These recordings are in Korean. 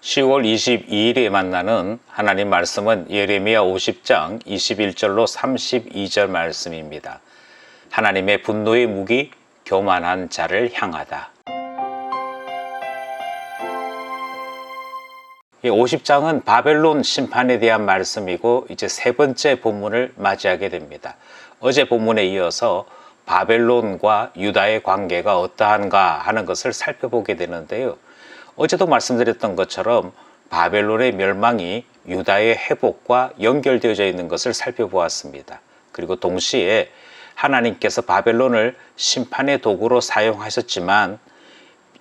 10월 22일에 만나는 하나님 말씀은 예레미야 50장 21절로 32절 말씀입니다. 하나님의 분노의 무기, 교만한 자를 향하다. 50장은 바벨론 심판에 대한 말씀이고 이제 세 번째 본문을 맞이하게 됩니다. 어제 본문에 이어서 바벨론과 유다의 관계가 어떠한가 하는 것을 살펴보게 되는데요. 어제도 말씀드렸던 것처럼 바벨론의 멸망이 유다의 회복과 연결되어져 있는 것을 살펴보았습니다. 그리고 동시에 하나님께서 바벨론을 심판의 도구로 사용하셨지만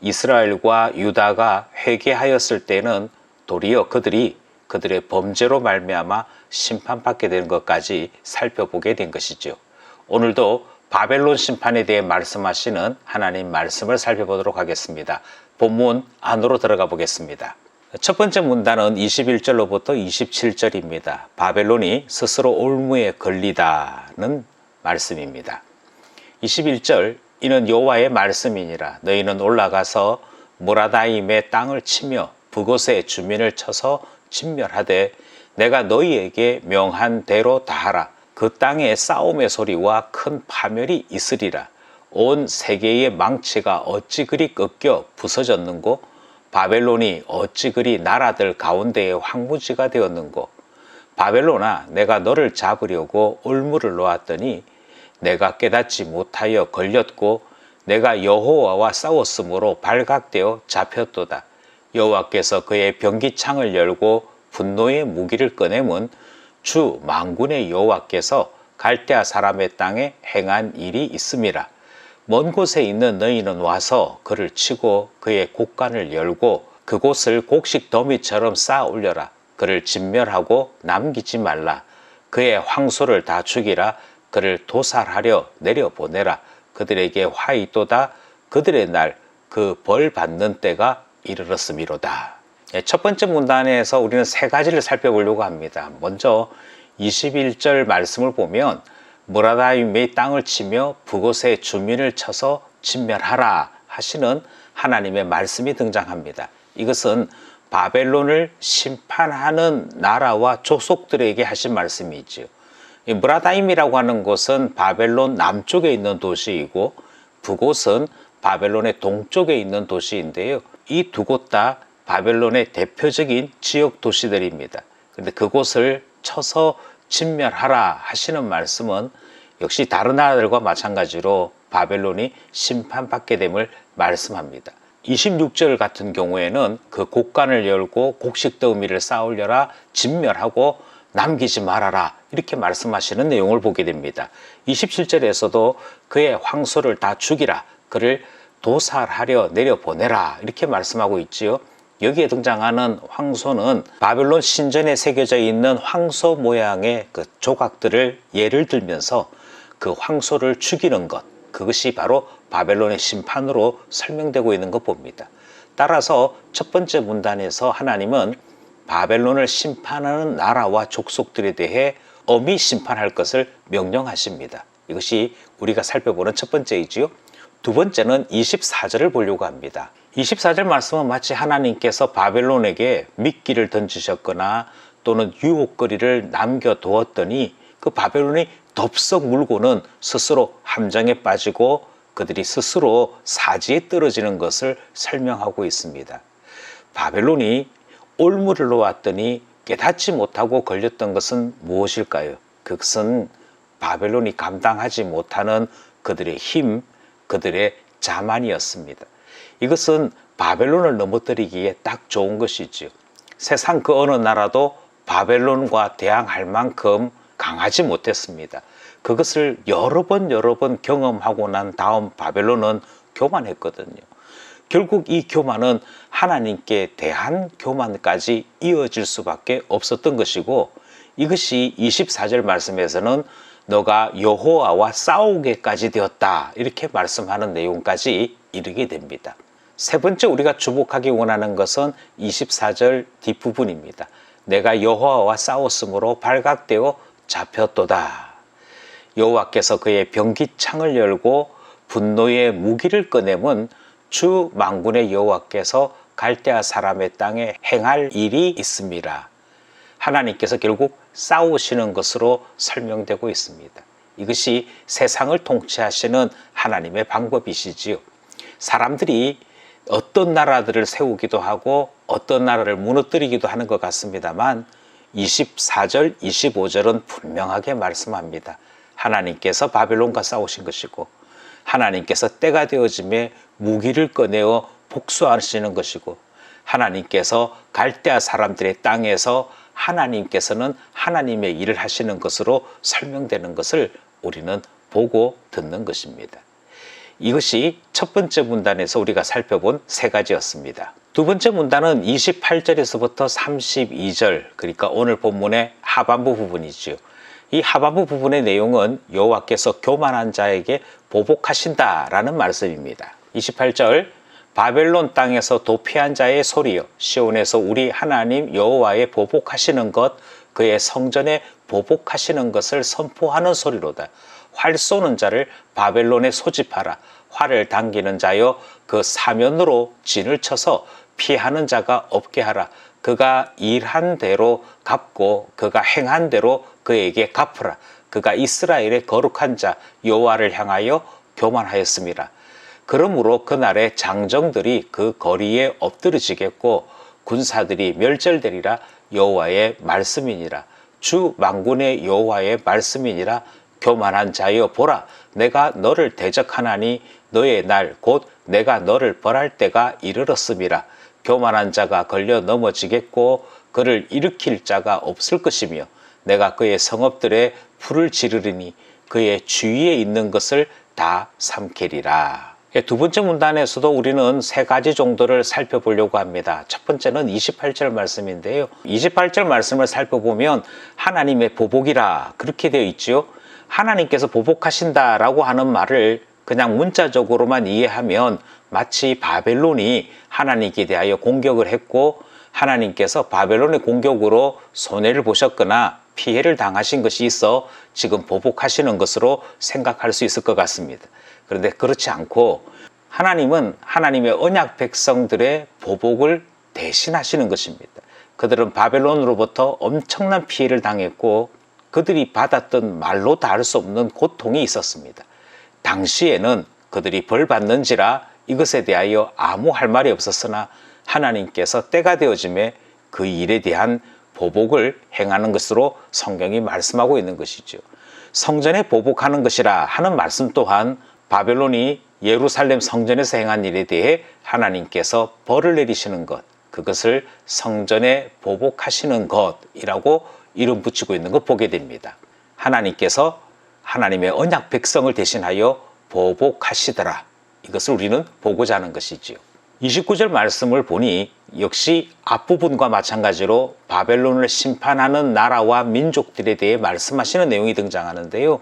이스라엘과 유다가 회개하였을 때는 도리어 그들의 범죄로 말미암아 심판받게 되는 것까지 살펴보게 된 것이죠. 오늘도 바벨론 심판에 대해 말씀하시는 하나님 말씀을 살펴보도록 하겠습니다. 본문 안으로 들어가 보겠습니다. 첫 번째 문단은 21절로부터 27절입니다. 바벨론이 스스로 올무에 걸리다는 말씀입니다. 21절, 이는 여호와의 말씀이니라. 너희는 올라가서 모라다임의 땅을 치며 그곳의 주민을 쳐서 진멸하되 내가 너희에게 명한 대로 다 하라. 그 땅에 싸움의 소리와 큰 파멸이 있으리라. 온 세계의 망치가 어찌 그리 꺾여 부서졌는고, 바벨론이 어찌 그리 나라들 가운데의 황무지가 되었는고. 바벨론아, 내가 너를 잡으려고 올무를 놓았더니 내가 깨닫지 못하여 걸렸고 내가 여호와와 싸웠으므로 발각되어 잡혔도다. 여호와께서 그의 병기창을 열고 분노의 무기를 꺼내면 주 만군의 여호와께서 갈대아 사람의 땅에 행한 일이 있음이라. 먼 곳에 있는 너희는 와서 그를 치고 그의 곡간을 열고 그곳을 곡식 더미처럼 쌓아 올려라. 그를 진멸하고 남기지 말라. 그의 황소를 다 죽이라. 그를 도살하려 내려보내라. 그들에게 화 있도다. 그들의 날 그 벌 받는 때가 이르렀음이로다. 첫 번째 문단에서 우리는 세 가지를 살펴보려고 합니다. 먼저 21절 말씀을 보면 모라다임의 땅을 치며 그곳의 주민을 쳐서 진멸하라 하시는 하나님의 말씀이 등장합니다. 이것은 바벨론을 심판하는 나라와 족속들에게 하신 말씀이지요. 모라다임이라고 하는 곳은 바벨론 남쪽에 있는 도시이고 그곳은 바벨론의 동쪽에 있는 도시인데요. 이 두 곳 다 바벨론의 대표적인 지역 도시들입니다. 그런데 그곳을 쳐서 진멸하라 하시는 말씀은 역시 다른 나라들과 마찬가지로 바벨론이 심판받게 됨을 말씀합니다. 26절 같은 경우에는 그 곡간을 열고 곡식 더미를 쌓으려라, 진멸하고 남기지 말아라 이렇게 말씀하시는 내용을 보게 됩니다. 27절에서도 그의 황소를 다 죽이라, 그를 도살하려 내려보내라 이렇게 말씀하고 있지요. 여기에 등장하는 황소는 바벨론 신전에 새겨져 있는 황소 모양의 그 조각들을 예를 들면서 그 황소를 죽이는 것, 그것이 바로 바벨론의 심판으로 설명되고 있는 것 봅니다. 따라서 첫 번째 문단에서 하나님은 바벨론을 심판하는 나라와 족속들에 대해 엄히 심판할 것을 명령하십니다. 이것이 우리가 살펴보는 첫 번째이지요. 두 번째는 24절을 보려고 합니다. 24절 말씀은 마치 하나님께서 바벨론에게 미끼를 던지셨거나 또는 유혹거리를 남겨두었더니 그 바벨론이 덥석 물고는 스스로 함정에 빠지고 그들이 스스로 사지에 떨어지는 것을 설명하고 있습니다. 바벨론이 올무를 놓았더니 깨닫지 못하고 걸렸던 것은 무엇일까요? 그것은 바벨론이 감당하지 못하는 그들의 힘, 그들의 자만이었습니다. 이것은 바벨론을 넘어뜨리기에 딱 좋은 것이죠. 세상 그 어느 나라도 바벨론과 대항할 만큼 강하지 못했습니다. 그것을 여러 번 경험하고 난 다음 바벨론은 교만했거든요. 결국 이 교만은 하나님께 대한 교만까지 이어질 수밖에 없었던 것이고, 이것이 24절 말씀에서는 너가 여호와와 싸우게까지 되었다 이렇게 말씀하는 내용까지 이르게 됩니다. 세 번째 우리가 주목하기 원하는 것은 24절 뒷부분입니다. 내가 여호와와 싸웠으므로 발각되어 잡혔도다. 여호와께서 그의 병기창을 열고 분노의 무기를 꺼내면 주 만군의 여호와께서 갈대아 사람의 땅에 행할 일이 있습니다. 하나님께서 결국 싸우시는 것으로 설명되고 있습니다. 이것이 세상을 통치하시는 하나님의 방법이시지요. 사람들이 어떤 나라들을 세우기도 하고 어떤 나라를 무너뜨리기도 하는 것 같습니다만 24절, 25절은 분명하게 말씀합니다. 하나님께서 바벨론과 싸우신 것이고 하나님께서 때가 되어짐에 무기를 꺼내어 복수하시는 것이고 하나님께서 갈대아 사람들의 땅에서 하나님께서는 하나님의 일을 하시는 것으로 설명되는 것을 우리는 보고 듣는 것입니다. 이것이 첫 번째 문단에서 우리가 살펴본 세 가지였습니다. 두 번째 문단은 28절에서부터 32절, 그러니까 오늘 본문의 하반부 부분이지요. 이 하반부 부분의 내용은 여호와께서 교만한 자에게 보복하신다라는 말씀입니다. 28절, 바벨론 땅에서 도피한 자의 소리여, 시온에서 우리 하나님 여호와의 보복하시는 것, 그의 성전에 보복하시는 것을 선포하는 소리로다. 활 쏘는 자를 바벨론에 소집하라. 활을 당기는 자여 그 사면으로 진을 쳐서 피하는 자가 없게 하라. 그가 일한 대로 갚고 그가 행한 대로 그에게 갚으라. 그가 이스라엘의 거룩한 자 여호와를 향하여 교만하였습니다. 그러므로 그날에 장정들이 그 거리에 엎드러지겠고 군사들이 멸절되리라. 여호와의 말씀이니라. 주 만군의 여호와의 말씀이니라. 교만한 자여 보라, 내가 너를 대적하나니 너의 날 곧 내가 너를 벌할 때가 이르렀음이라. 교만한 자가 걸려 넘어지겠고 그를 일으킬 자가 없을 것이며 내가 그의 성읍들에 불을 지르리니 그의 주위에 있는 것을 다 삼키리라. 두 번째 문단에서도 우리는 세 가지 정도를 살펴보려고 합니다. 첫 번째는 28절 말씀인데요. 28절 말씀을 살펴보면 하나님의 보복이라 그렇게 되어 있죠. 하나님께서 보복하신다라고 하는 말을 그냥 문자적으로만 이해하면 마치 바벨론이 하나님께 대하여 공격을 했고 하나님께서 바벨론의 공격으로 손해를 보셨거나 피해를 당하신 것이 있어 지금 보복하시는 것으로 생각할 수 있을 것 같습니다. 그런데 그렇지 않고 하나님은 하나님의 언약 백성들의 보복을 대신하시는 것입니다. 그들은 바벨론으로부터 엄청난 피해를 당했고 그들이 받았던 말로 다 할 수 없는 고통이 있었습니다. 당시에는 그들이 벌 받는지라 이것에 대하여 아무 할 말이 없었으나 하나님께서 때가 되어짐에 그 일에 대한 보복을 행하는 것으로 성경이 말씀하고 있는 것이죠. 성전에 보복하는 것이라 하는 말씀 또한 바벨론이 예루살렘 성전에서 행한 일에 대해 하나님께서 벌을 내리시는 것, 그것을 성전에 보복하시는 것이라고 이름 붙이고 있는 것 보게 됩니다. 하나님께서 하나님의 언약 백성을 대신하여 보복하시더라. 이것을 우리는 보고자 하는 것이지요. 29절 말씀을 보니 역시 앞부분과 마찬가지로 바벨론을 심판하는 나라와 민족들에 대해 말씀하시는 내용이 등장하는데요.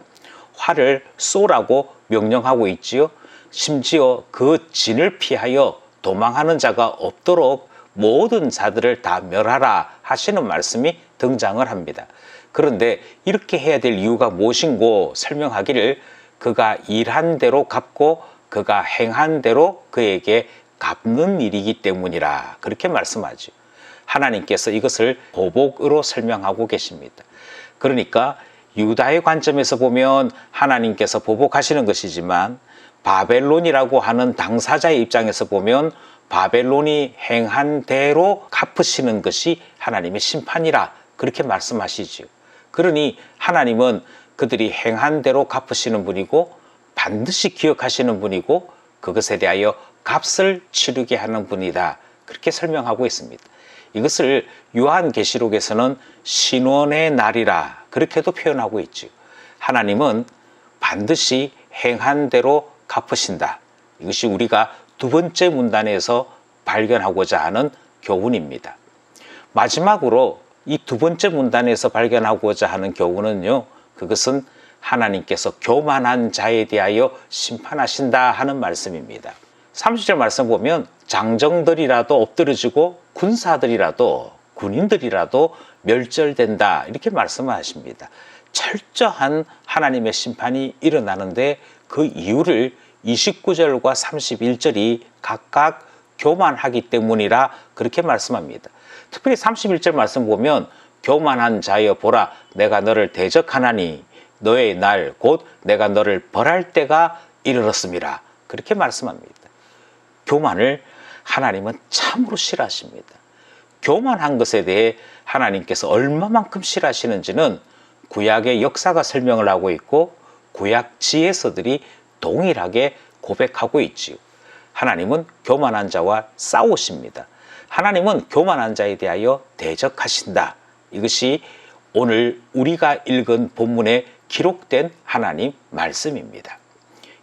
활을 쏘라고 명령하고 있지요. 심지어 그 진을 피하여 도망하는 자가 없도록 모든 자들을 다 멸하라 하시는 말씀이 등장을 합니다. 그런데 이렇게 해야 될 이유가 무엇인고 설명하기를 그가 일한 대로 갚고 그가 행한 대로 그에게 갚는 일이기 때문이라 그렇게 말씀하죠. 하나님께서 이것을 보복으로 설명하고 계십니다. 그러니까 유다의 관점에서 보면 하나님께서 보복하시는 것이지만 바벨론이라고 하는 당사자의 입장에서 보면 바벨론이 행한 대로 갚으시는 것이 하나님의 심판이라 그렇게 말씀하시지요. 그러니 하나님은 그들이 행한 대로 갚으시는 분이고 반드시 기억하시는 분이고 그것에 대하여 값을 치르게 하는 분이다. 그렇게 설명하고 있습니다. 이것을 요한계시록에서는 신원의 날이라 그렇게도 표현하고 있죠. 하나님은 반드시 행한 대로 갚으신다. 이것이 우리가 두 번째 문단에서 발견하고자 하는 교훈입니다. 마지막으로 이 두 번째 문단에서 발견하고자 하는 교훈은요, 그것은 하나님께서 교만한 자에 대하여 심판하신다 하는 말씀입니다. 30절 말씀 보면 장정들이라도 엎드러지고 군사들이라도 군인들이라도 멸절된다 이렇게 말씀하십니다. 철저한 하나님의 심판이 일어나는데 그 이유를 29절과 31절이 각각 교만하기 때문이라 그렇게 말씀합니다. 특별히 31절 말씀 보면 교만한 자여 보라 내가 너를 대적하나니 너의 날 곧 내가 너를 벌할 때가 이르렀음이라 그렇게 말씀합니다. 교만을 하나님은 참으로 싫어하십니다. 교만한 것에 대해 하나님께서 얼마만큼 싫어하시는지는 구약의 역사가 설명을 하고 있고 구약 지혜서들이 동일하게 고백하고 있지요. 하나님은 교만한 자와 싸우십니다. 하나님은 교만한 자에 대하여 대적하신다. 이것이 오늘 우리가 읽은 본문에 기록된 하나님 말씀입니다.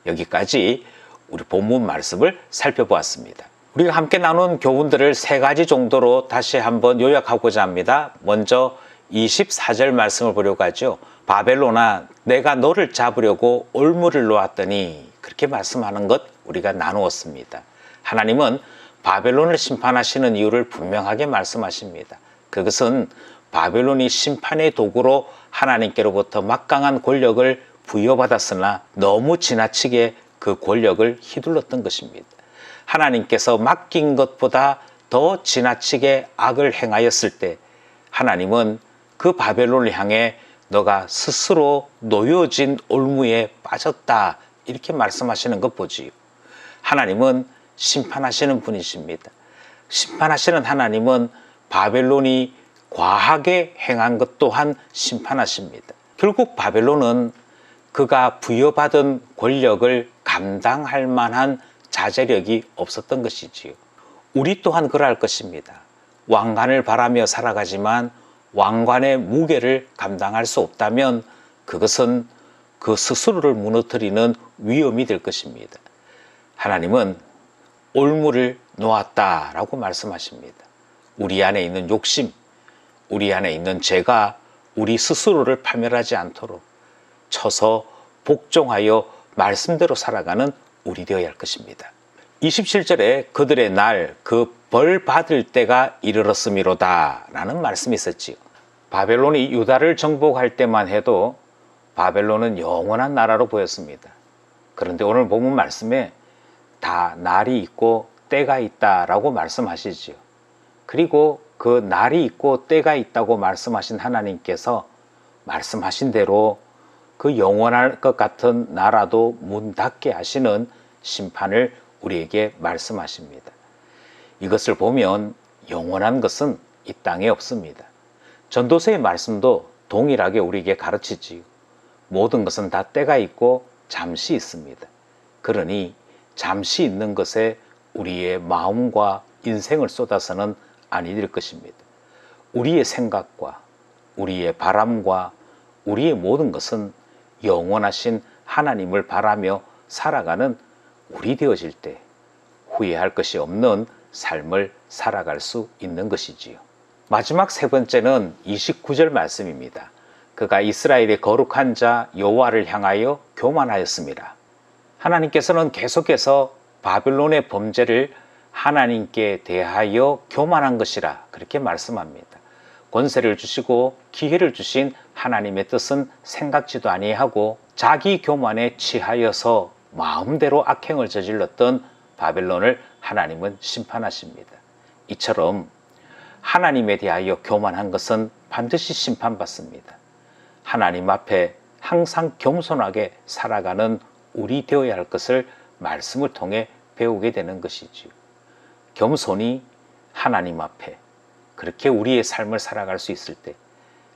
여기까지 우리 본문 말씀을 살펴보았습니다. 우리가 함께 나눈 교훈들을 세 가지 정도로 다시 한번 요약하고자 합니다. 먼저 24절 말씀을 보려고 하죠. 바벨론아 내가 너를 잡으려고 올무를 놓았더니 그렇게 말씀하는 것 우리가 나누었습니다. 하나님은 바벨론을 심판하시는 이유를 분명하게 말씀하십니다. 그것은 바벨론이 심판의 도구로 하나님께로부터 막강한 권력을 부여받았으나 너무 지나치게 그 권력을 휘둘렀던 것입니다. 하나님께서 맡긴 것보다 더 지나치게 악을 행하였을 때 하나님은 그 바벨론을 향해 너가 스스로 놓여진 올무에 빠졌다 이렇게 말씀하시는 것 보지요. 하나님은 심판하시는 분이십니다. 심판하시는 하나님은 바벨론이 과하게 행한 것 또한 심판하십니다. 결국 바벨론은 그가 부여받은 권력을 감당할 만한 자제력이 없었던 것이지요. 우리 또한 그러할 것입니다. 왕관을 바라며 살아가지만 왕관의 무게를 감당할 수 없다면 그것은 그 스스로를 무너뜨리는 위험이 될 것입니다. 하나님은 올무를 놓았다라고 말씀하십니다. 우리 안에 있는 욕심, 우리 안에 있는 죄가 우리 스스로를 파멸하지 않도록 쳐서 복종하여 말씀대로 살아가는 우리 되어야 할 것입니다. 27절에 그들의 날 그 벌 받을 때가 이르렀음이로다 라는 말씀이 있었지요. 바벨론이 유다를 정복할 때만 해도 바벨론은 영원한 나라로 보였습니다. 그런데 오늘 본문 말씀에 다 날이 있고 때가 있다라고 말씀하시지요. 그리고 그 날이 있고 때가 있다고 말씀하신 하나님께서 말씀하신 대로 그 영원할 것 같은 나라도 문 닫게 하시는 심판을 우리에게 말씀하십니다. 이것을 보면 영원한 것은 이 땅에 없습니다. 전도서의 말씀도 동일하게 우리에게 가르치지요. 모든 것은 다 때가 있고 잠시 있습니다. 그러니 잠시 있는 것에 우리의 마음과 인생을 쏟아서는 아니 될 것입니다. 우리의 생각과 우리의 바람과 우리의 모든 것은 영원하신 하나님을 바라며 살아가는 우리 되어질 때 후회할 것이 없는 삶을 살아갈 수 있는 것이지요. 마지막 세 번째는 29절 말씀입니다. 그가 이스라엘의 거룩한 자 여호와를 향하여 교만하였습니다. 하나님께서는 계속해서 바벨론의 범죄를 하나님께 대하여 교만한 것이라 그렇게 말씀합니다. 권세를 주시고 기회를 주신 하나님의 뜻은 생각지도 아니하고 자기 교만에 취하여서 마음대로 악행을 저질렀던 바벨론을 하나님은 심판하십니다. 이처럼 하나님에 대하여 교만한 것은 반드시 심판받습니다. 하나님 앞에 항상 겸손하게 살아가는 우리 되어야 할 것을 말씀을 통해 배우게 되는 것이지요. 겸손히 하나님 앞에 그렇게 우리의 삶을 살아갈 수 있을 때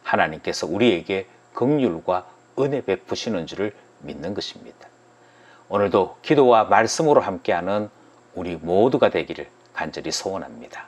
하나님께서 우리에게 긍휼과 은혜 베푸시는 줄을 믿는 것입니다. 오늘도 기도와 말씀으로 함께하는 우리 모두가 되기를 간절히 소원합니다.